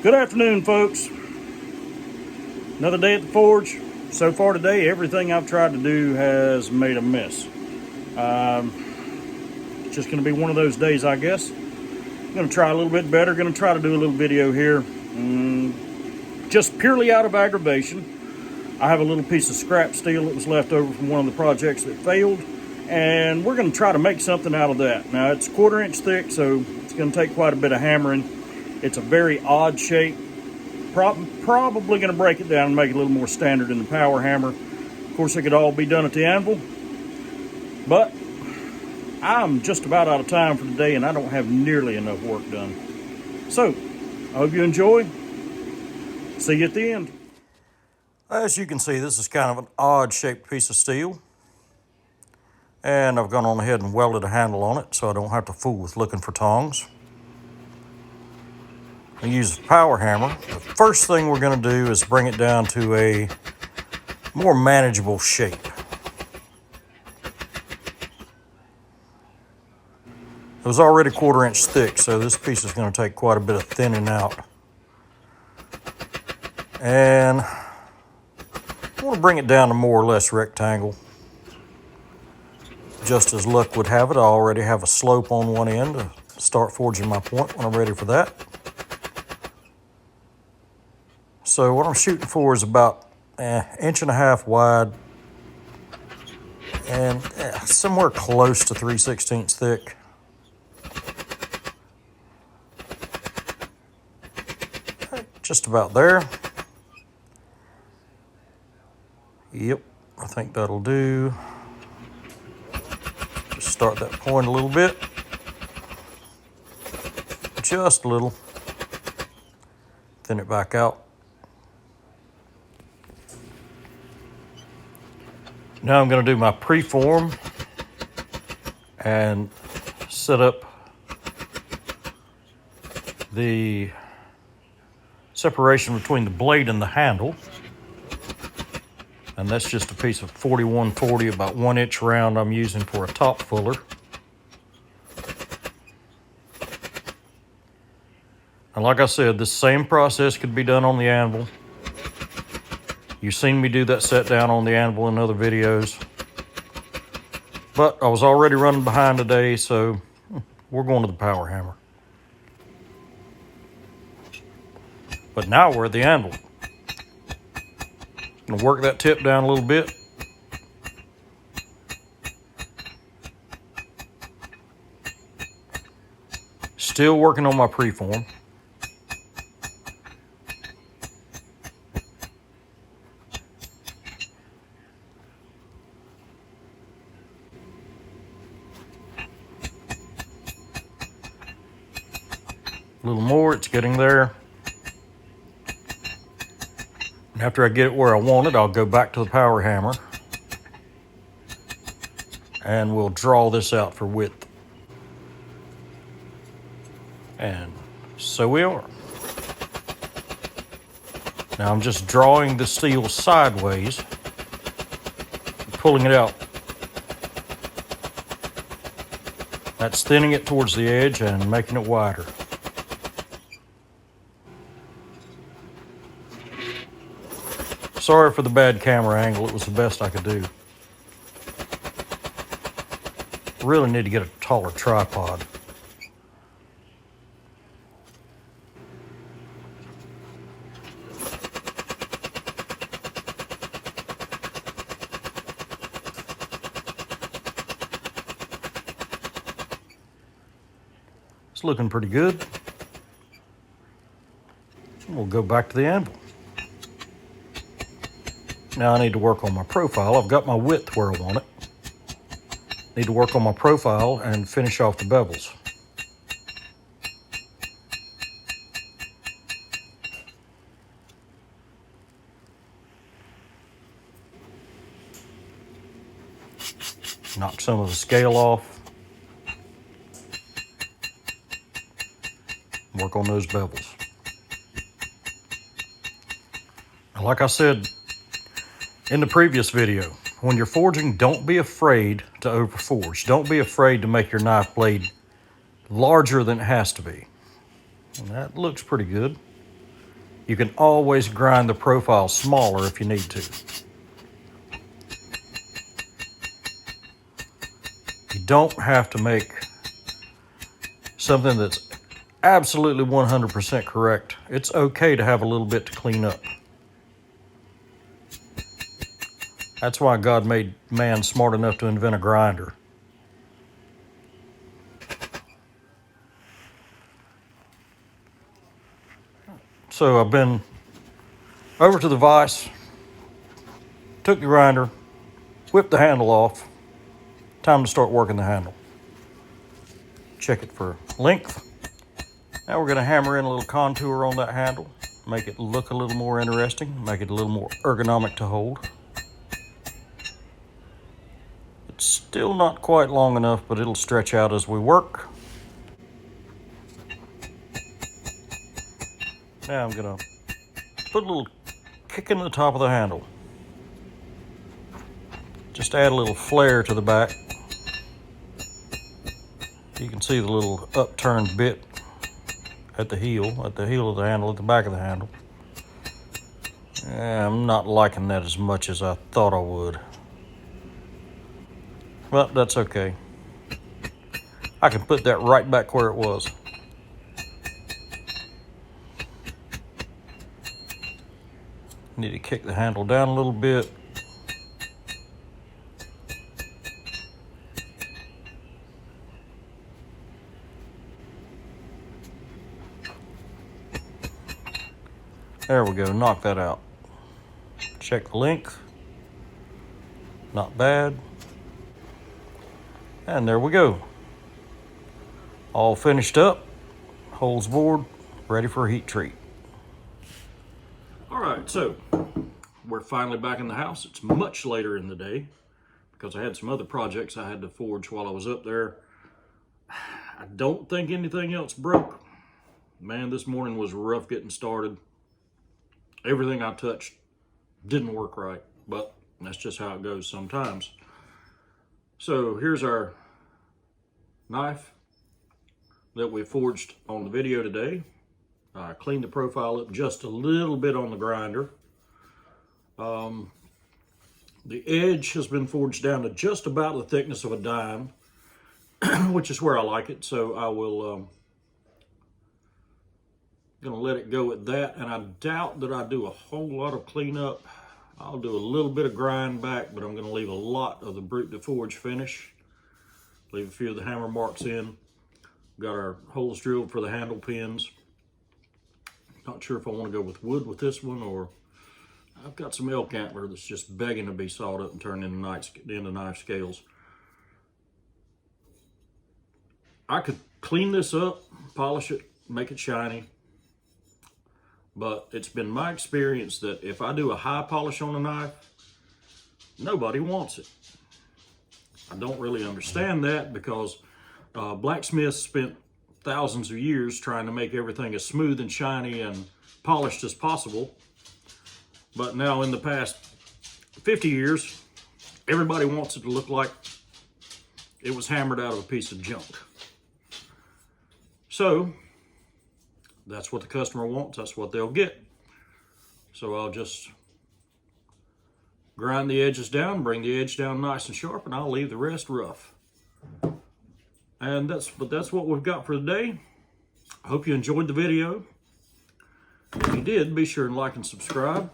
Good afternoon, folks. Another day at the forge. So far today, everything I've tried to do has made a mess. It's just going to be one of those days, I guess. I'm going to try a little bit better. Going to try to do a little video here. Just purely out of aggravation. I have a little piece of scrap steel that was left over from one of the projects that failed. And we're going to try to make something out of that. Now, it's 1/4 inch thick, so it's going to take quite a bit of hammering. It's a very odd shape. Probably going to break it down and make it a little more standard in the power hammer. Of course, it could all be done at the anvil. But I'm just about out of time for today, and I don't have nearly enough work done. So, I hope you enjoy. See you at the end. As you can see, this is kind of an odd-shaped piece of steel. And I've gone on ahead and welded a handle on it so I don't have to fool with looking for tongs. I use a power hammer. The first thing we're going to do is bring it down to a more manageable shape. It was already 1/4 inch thick, so this piece is going to take quite a bit of thinning out. And I want to bring it down to more or less rectangle. Just as luck would have it, I already have a slope on one end to start forging my point when I'm ready for that. So what I'm shooting for is about 1.5 inches wide and somewhere close to 3/16 thick. Just about there. Yep, I think that'll do. Just start that point a little bit. Just a little. Thin it back out. Now I'm going to do my preform and set up the separation between the blade and the handle. And that's just a piece of 4140, about 1 inch round I'm using for a top fuller. And like I said, this same process could be done on the anvil. You've seen me do that set down on the anvil in other videos. But I was already running behind today, so we're going to the power hammer. But now we're at the anvil. I'm going to work that tip down a little bit. Still working on my preform. A little more, it's getting there. And after I get it where I want it, I'll go back to the power hammer and we'll draw this out for width. And so we are. Now I'm just drawing the steel sideways, pulling it out. That's thinning it towards the edge and making it wider. Sorry for the bad camera angle, it was the best I could do. Really need to get a taller tripod. It's looking pretty good. We'll go back to the anvil. Now I need to work on my profile. I've got my width where I want it. Need to work on my profile and finish off the bevels. Knock some of the scale off. Work on those bevels. And like I said in the previous video, when you're forging, don't be afraid to overforge. Don't be afraid to make your knife blade larger than it has to be. And that looks pretty good. You can always grind the profile smaller if you need to. You don't have to make something that's absolutely 100% correct. It's okay to have a little bit to clean up. That's why God made man smart enough to invent a grinder. So I've been over to the vise, took the grinder, whipped the handle off. Time to start working the handle. Check it for length. Now we're going to hammer in a little contour on that handle, make it look a little more interesting, make it a little more ergonomic to hold. It's still not quite long enough, but it'll stretch out as we work. Now I'm going to put a little kick in the top of the handle. Just add a little flare to the back. You can see the little upturned bit at the heel of the handle, at the back of the handle. I'm not liking that as much as I thought I would. Well, that's okay. I can put that right back where it was. Need to kick the handle down a little bit. There we go, knock that out. Check the length. Not bad. And there we go. All finished up. Holes bored, ready for a heat treat. All right, so we're finally back in the house. It's much later in the day because I had some other projects I had to forge while I was up there. I don't think anything else broke. Man, this morning was rough getting started. Everything I touched didn't work right, but that's just how it goes sometimes. So here's our knife that we forged on the video today. I cleaned the profile up just a little bit on the grinder. The edge has been forged down to just about the thickness of a dime, which is where I like it. So I will gonna let it go at that, and I doubt that I do a whole lot of cleanup. I'll do a little bit of grind back, but I'm gonna leave a lot of the brute to forge finish. Leave a few of the hammer marks in. Got our holes drilled for the handle pins. Not sure if I want to go with wood with this one, or I've got some elk antler that's just begging to be sawed up and turned into knife scales. I could clean this up, polish it, make it shiny. But it's been my experience that if I do a high polish on a knife, nobody wants it. I don't really understand that because blacksmiths spent thousands of years trying to make everything as smooth and shiny and polished as possible. But now in the past 50 years, everybody wants it to look like it was hammered out of a piece of junk. So that's what the customer wants, that's what they'll get. So I'll just grind the edges down, bring the edge down nice and sharp, and I'll leave the rest rough. And that's what we've got for today. I hope you enjoyed the video. If you did, be sure and like and subscribe.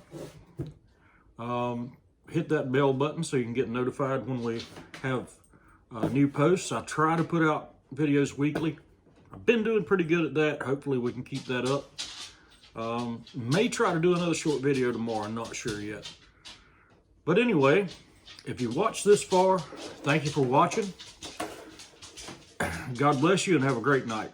Hit that bell button so you can get notified when we have new posts. I try to put out videos weekly. I've been doing pretty good at that. Hopefully we can keep that up. May try to do another short video tomorrow. I'm not sure yet. But anyway, if you watched this far, thank you for watching. God bless you and have a great night.